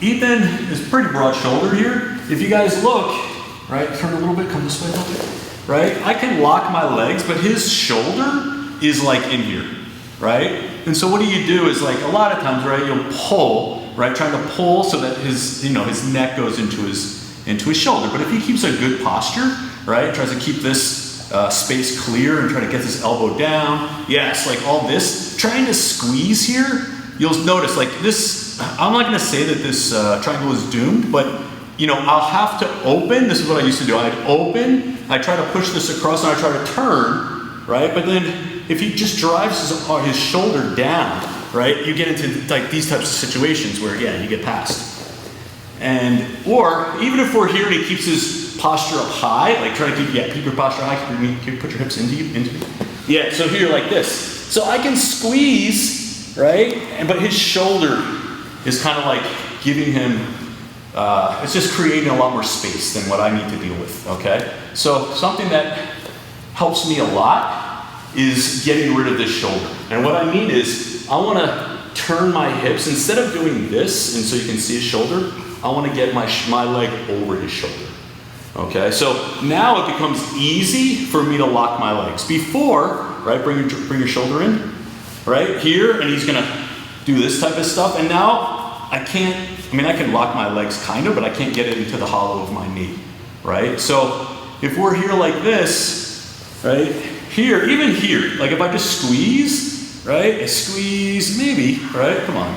Ethan is pretty broad shouldered here. If you guys look, right, turn a little bit, come this way a little bit, right? I can lock my legs, but his shoulder is like in here, right? And so what do is like a lot of times, right, you'll pull, right, trying to pull so that his, his neck goes into his shoulder. But if he keeps a good posture, right, tries to keep this space clear and try to get his elbow down, yes, like all this, trying to squeeze here, you'll notice like this, I'm not gonna say that this triangle is doomed, but I'll have to open. This is what I used to do. I'd open, I try to push this across and I try to turn, right? But then if he just drives his shoulder down, right, you get into like these types of situations where, again, you get past. Or even if we're here and he keeps his posture up high, like try to keep your posture high, put your hips into you. Yeah, so here like this. So I can squeeze, right? But his shoulder is kind of like giving him, it's just creating a lot more space than what I need to deal with, okay? So something that helps me a lot is getting rid of this shoulder. And what I mean is, I wanna turn my hips, instead of doing this, and so you can see his shoulder, I wanna get my leg over his shoulder. Okay, so now it becomes easy for me to lock my legs. Before, right, bring your shoulder in, right, here, and he's gonna do this type of stuff, and now I can lock my legs kind of, but I can't get it into the hollow of my knee, right? So if we're here like this, right, here, even here, like if I just squeeze, right, I squeeze, maybe, right, come on.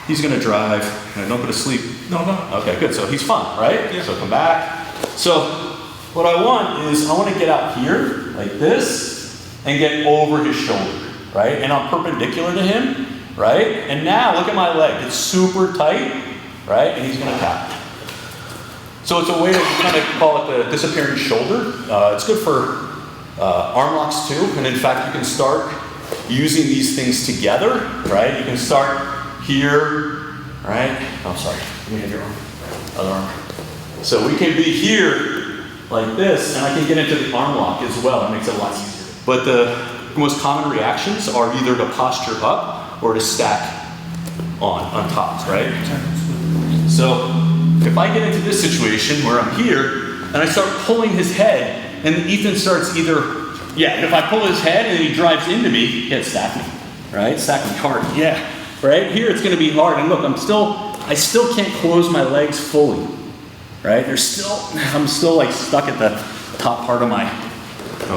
He's gonna drive, don't go to sleep. No. Okay, good, so he's fine, right? Yeah. So come back. So what I want is, I want to get out here, like this, and get over his shoulder, right? And I'm perpendicular to him, right? And now look at my leg, it's super tight, right? And he's gonna tap. So it's a way to kind of call it the disappearing shoulder. It's good for arm locks too, and in fact you can start using these things together, right? You can start here, right? Oh, sorry, let me have your arm, other arm. So we can be here like this, and I can get into the arm lock as well. It makes it a lot easier. But the most common reactions are either to posture up or to stack on top, right? So if I get into this situation where I'm here and I start pulling his head, and Ethan starts if I pull his head and he drives into me, he stack me, right? Stack me hard, yeah. Right here it's gonna be hard, and look, I still can't close my legs fully, right? I'm still like stuck at the top part of my,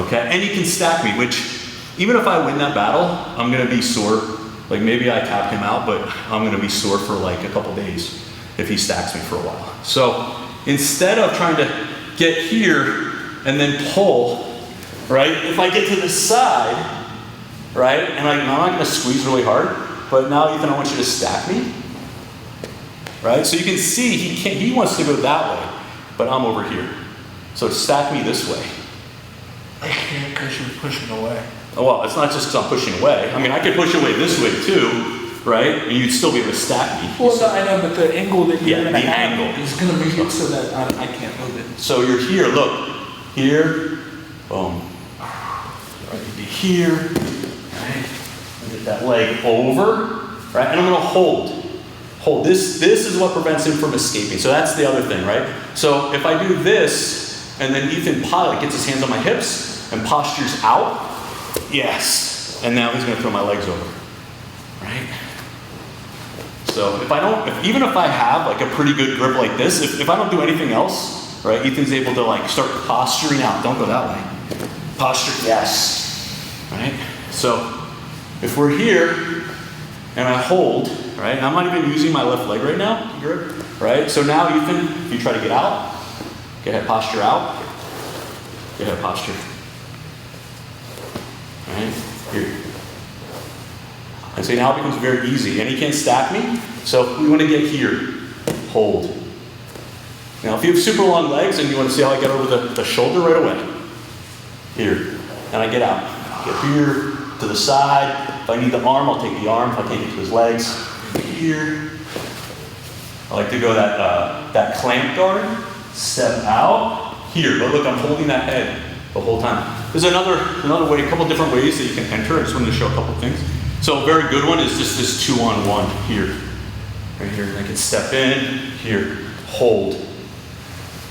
okay? And he can stack me, which even if I win that battle, I'm gonna be sore. Like maybe I tapped him out, but I'm gonna be sore for like a couple days if he stacks me for a while. So instead of trying to get here and then pull, right? If I get to the side, right? And I'm not gonna squeeze really hard, but now Ethan, I want you to stack me, right? So you can see he wants to go that way, but I'm over here. So stack me this way. I can't because you're pushing away. Oh, well, it's not just because I'm pushing away. I mean, I could push away this way too, right? And you'd still be able to stack me. Well, no, I know, but the angle that you're going to angle is going to make it so that I can't move it. So you're here, look, here, boom. Right, you'd be here, right? Get that leg over, right? And I'm going to hold. This is what prevents him from escaping. So that's the other thing, right? So if I do this, and then Ethan Pilot gets his hands on my hips and postures out, yes. And now he's going to throw my legs over, right? So even if I have like a pretty good grip like this, if I don't do anything else, right, Ethan's able to like start posturing out. Don't go that way. Posture, yes, right? So if we're here and I hold, right, I'm not even using my left leg right now, grip, right? So now Ethan, if you try to get out, go ahead, posture out, go ahead, posture, right, here. And so now it becomes very easy, and he can't stack me, so we want to get here, hold. Now if you have super long legs and you want to see how I get over the shoulder right away, here, and I get out, get here, to the side. If I need the arm, I'll take the arm. If I can't get to his legs, here. I like to go that clamp guard, step out, here. But look, I'm holding that head the whole time. There's another way, a couple different ways that you can enter. I just wanted to show a couple things. So a very good one is just this 2-on-1 here. right here, and I can step in, here, hold.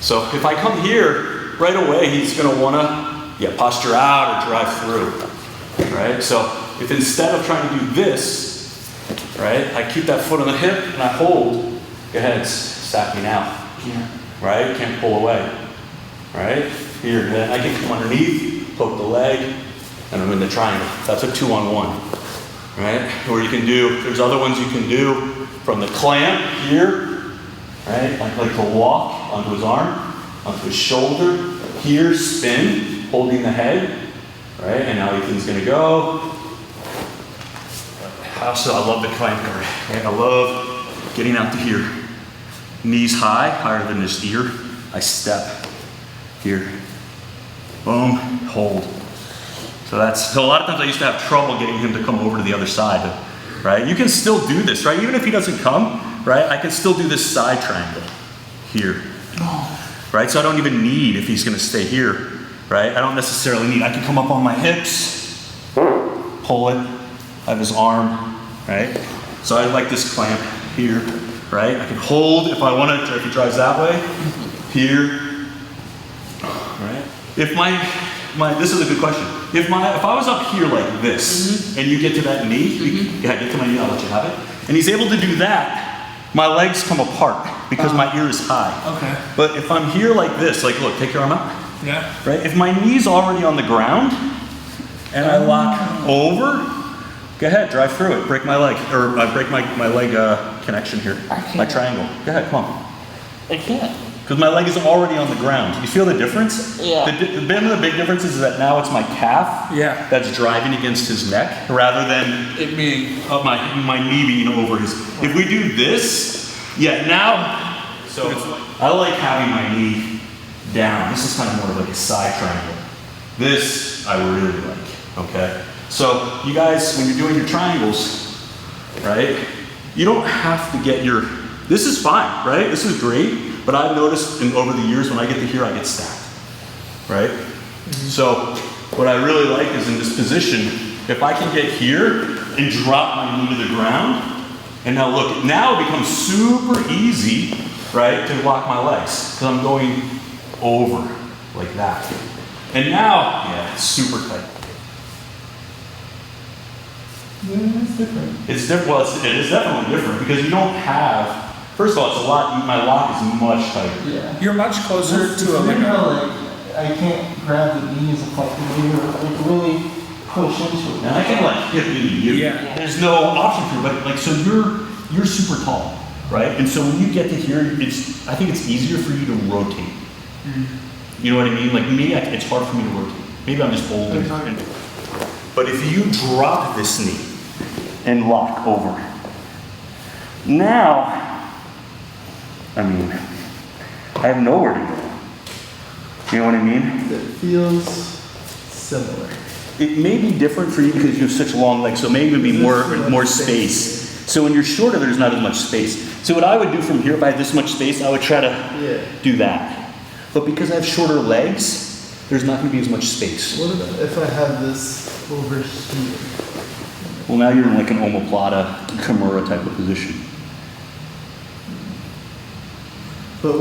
So if I come here, right away, he's gonna wanna, posture out or drive through, right? So if instead of trying to do this, right, I keep that foot on the hip and I hold, go ahead, stack me now, right? Can't pull away, right? Here, then I can come underneath, poke the leg, and I'm in the triangle. That's a 2-on-1, right? Or you can do, there's other ones you can do from the clamp here, right? Like to walk onto his arm, onto his shoulder, here, spin, holding the head, right? And now Ethan's gonna go. Also, I love the clamp guard. Right? I love getting out to here. Knees high, higher than his ear. I step here. Boom, hold. So a lot of times I used to have trouble getting him to come over to the other side, right? You can still do this, right? Even if he doesn't come, right? I can still do this side triangle here, right? So I don't even need, if he's gonna stay here, right? I don't necessarily need, I can come up on my hips, pull it, I have his arm, right? So I like this clamp here, right? I can hold if I want to, if he drives that way, here, right? If this is a good question. If I was up here like this, and you get to that knee, get to my knee, I'll let you have it. And he's able to do that, my legs come apart because my ear is high. Okay. But if I'm here like this, like look, take your arm out. Yeah. Right? If my knee's already on the ground, and I lock over, go ahead, drive through it, break my leg, or break my leg connection here, my triangle. Go ahead, come on. I can't. Because my leg is already on the ground. You feel the difference? Yeah. One of the big differences is that now it's my calf that's driving against his neck, rather than It being my knee being over his. If we do this, now, so I like having my knee down. This is kind of more of like a side triangle. This I really like, okay? So you guys, when you're doing your triangles, right, you don't have to get this is fine, right? This is great, but I've noticed over the years when I get to here, I get stacked, right? So what I really like is in this position, if I can get here and drop my knee to the ground, and now look, now it becomes super easy, right, to lock my legs, because I'm going over like that. And now, it's super tight. Yeah, it's different. It's different. Well, it is definitely different because you don't have. First of all, it's a lot. My lock is much tighter. Yeah. You're much closer to a like I can't grab the knees effectively or like really push into it. And I can like hip you. Yeah. There's no option for it, but like so you're super tall, right? And so when you get to here, I think it's easier for you to rotate. You know what I mean? Like me, it's hard for me to rotate. Maybe I'm just old. But if you drop this knee and lock over, now, I mean, I have nowhere to go. You know what I mean? It feels similar. It may be different for you because you have such long legs, so it may even be more space. So when you're shorter, there's not as much space. So what I would do from here, if I had this much space, I would try to do that. But because I have shorter legs, there's not going to be as much space. What about if I have this over here? Well, now you're in like an omoplata, kimura type of position. But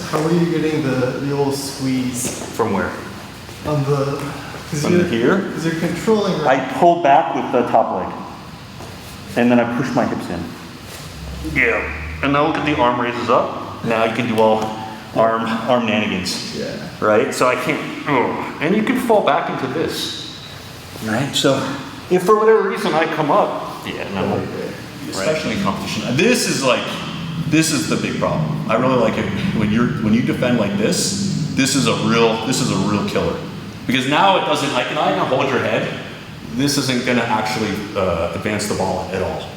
how are you getting the old squeeze From where? on the? From here? Because you're controlling. I pull back with the top leg, and then I push my hips in. Yeah. And now look at the arm raises up. Now you can do all arm nanigans. Yeah. Right? So I can't. And you can fall back into this. Right? So if for whatever reason I come up, especially in competition. This is the big problem. I really like it when you defend like this. This is a real killer. Because now it doesn't. I can hold your head. This isn't going to actually advance the ball at all,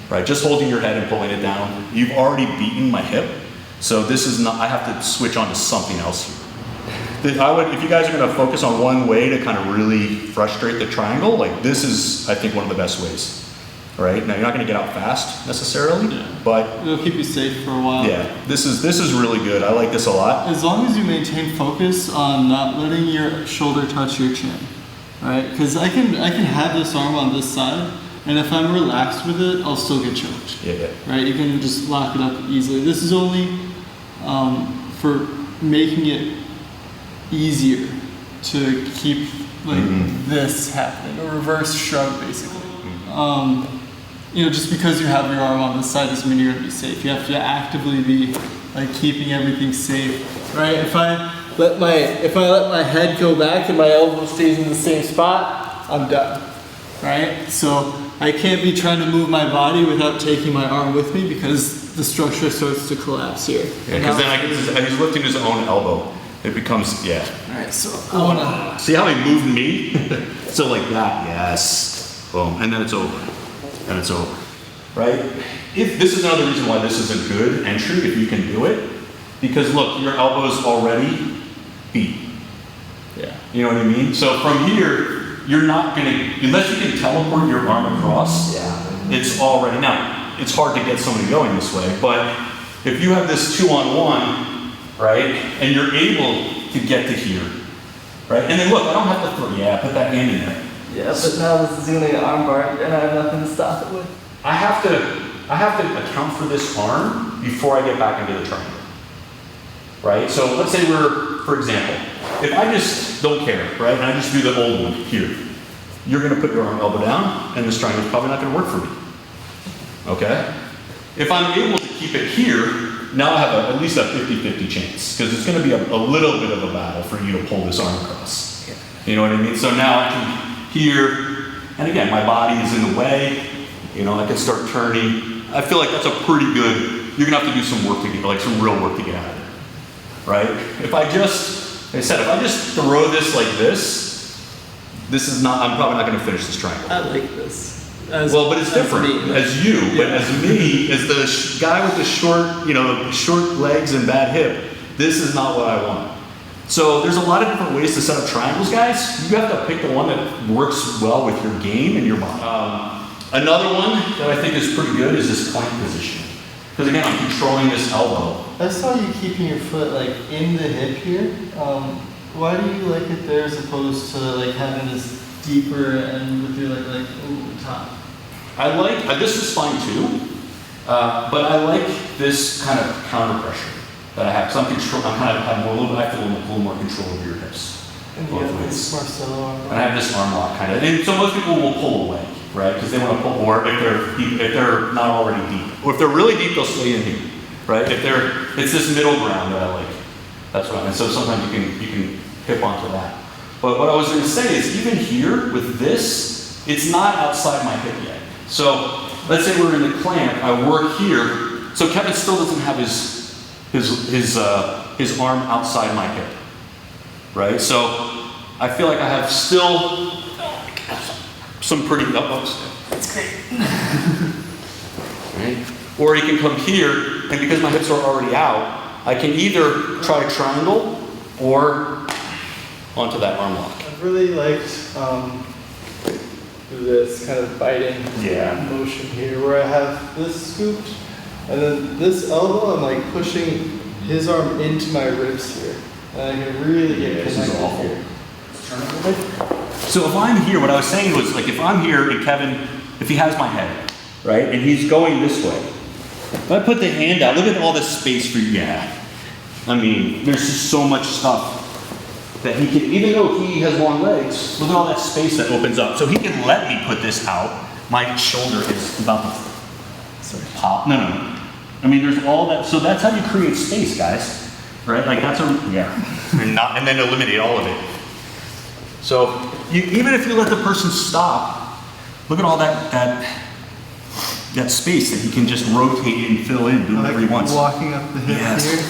right? Just holding your head and pulling it down. You've already beaten my hip, so this is not. I have to switch on to something else here. If you guys are going to focus on one way to kind of really frustrate the triangle, like this is, I think, one of the best ways. Right? Now you're not going to get out fast necessarily, but it'll keep you safe for a while. Yeah, this is really good. I like this a lot. As long as you maintain focus on not letting your shoulder touch your chin, right? Because I can have this arm on this side, And if I'm relaxed with it, I'll still get choked. Yeah. Right? You can just lock it up easily. This is only for making it easier to keep like this happening, a reverse shrug basically. You know, just because you have your arm on this side doesn't mean you're gonna be safe. You have to actively be like keeping everything safe, right? If I let my head go back and my elbow stays in the same spot, I'm done, right? So I can't be trying to move my body without taking my arm with me because the structure starts to collapse here. Yeah, because then he's lifting his own elbow. It becomes, yeah. All right, so I wanna. See how he moved me? So like that, yes. Boom, and then it's over. And it's over, right? If this is another reason why this is a good entry, if you can do it, because look, your elbow's already beat. Yeah. You know what I mean? So from here, you're not gonna, unless you can teleport your arm across, it's already, now, it's hard to get somebody going this way, but if you have this 2-on-1, right, and you're able to get to here, right, and then look, I don't have to throw, put that hand in there. Yeah, but now this is gonna get armbar and I have nothing to stop it with. I have to account for this arm before I get back into the triangle, right? So let's say for example, if I just don't care, right, and I just do the old one here, you're gonna put your arm elbow down, and this triangle is probably not gonna work for me, okay? If I'm able to keep it here, now I have at least a 50-50 chance, because it's gonna be a little bit of a battle for you to pull this arm across. You know what I mean? So now I can here, and again, my body is in the way, you know, I can start turning. I feel like that's a pretty good, you're gonna have to do some work to get, like some real work to get out of there, right? If I just, like I said, if I just throw this like this is not, I'm probably not gonna finish this triangle. I like this. Well, but it's different as you, but as me, as the guy with the short, you know, short legs and bad hip, this is not what I want. So there's a lot of different ways to set up triangles, guys. You have to pick the one that works well with your game and your body. Another one that I think is pretty good is this plank position. Because again, I'm controlling this elbow. I saw you keeping your foot like in the hip here. Why do you like it there as opposed to like having this deeper end with your like over top? I like, this is fine too, but I like this kind of counter pressure that I have. Because I have a little more control over your hips. And you have this Marcelo arm. And I have this arm lock kind of. And so most people will pull away, right? Because they want to pull, or if they're not already deep. Or if they're really deep, they'll stay in here, right? It's this middle ground that I like. That's what I mean. So sometimes you can hip onto that. But what I was going to say is even here with this, it's not outside my hip yet. So let's say we're in the clamp, I work here. So Kevin still doesn't have his arm outside my hip, right? So I feel like I have still some pretty ups. That's great. Right? Or he can come here, and because my hips are already out, I can either try triangle or onto that arm lock. I've really liked this kind of biting motion here, where I have this scooped, and then this elbow, I'm like pushing his arm into my ribs here, and I can really get this is connected awful. here. So if I'm here, what I was saying was, like, if I'm here and Kevin, if he has my head, right, and he's going this way, if I put the hand out, look at all this space for you. Yeah. I mean, there's just so much stuff that he can, even though he has long legs, look at all that space that opens up. So he can let me put this out. My shoulder is about to pop. No. I mean, there's all that. So that's how you create space, guys. Right? Like that's and then eliminate all of it. So even if you let the person stop, look at all that space that he can just rotate and fill in, do whatever he wants. Walking up the hip Yes. here.